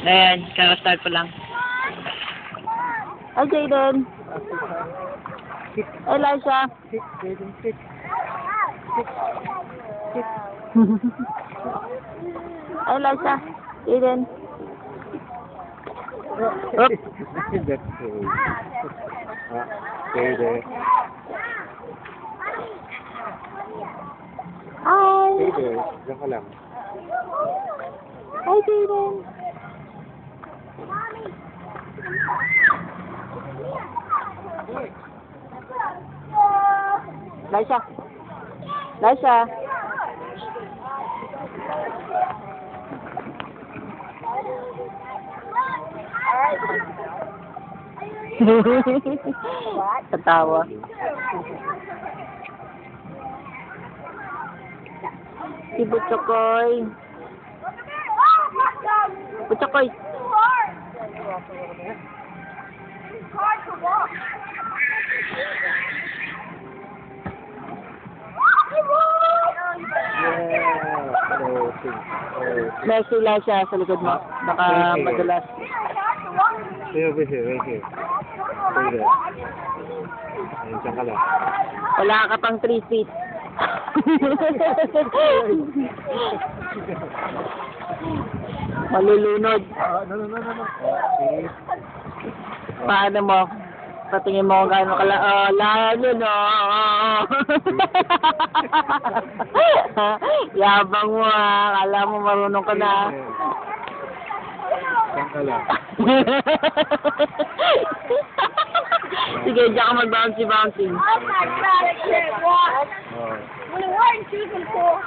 Ayan, kaka-start pa lang. Hi, Jaden. Hi, Liza. Hi, Liza. Jaden. Oop. That's stay there. Hi. Stay there. Diyan ka lang. Hi, Jaden. Liza. Liza. Tatawa. Si Butchokoy. Butchokoy. Messi lang siya sa likod mo. Baka madulas. Stay over here, right here. Stay there. Ayun, diyan ka lang. Wala ka pang 3 feet. Malulunod. No. Okay. Paano mo? Patingin mo kung gaano kala... lahat yun, Yabang mo, Kala mo marunong ka na. Diyan ka lang. Sige, diyan ka mag-bouncy-bouncy. Oh my God, I can't walk. Oh. What are you choosing for?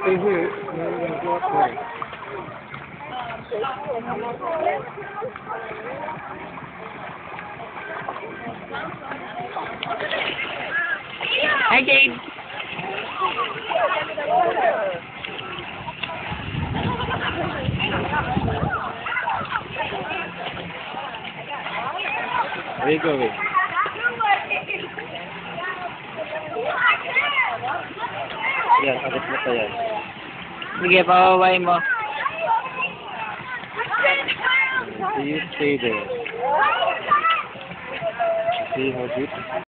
Stay here. Go up there. Hi, Jade. Where are you going? Yan, abot mo pa yan. Sige, pababay mo. So you stay there. See how deep?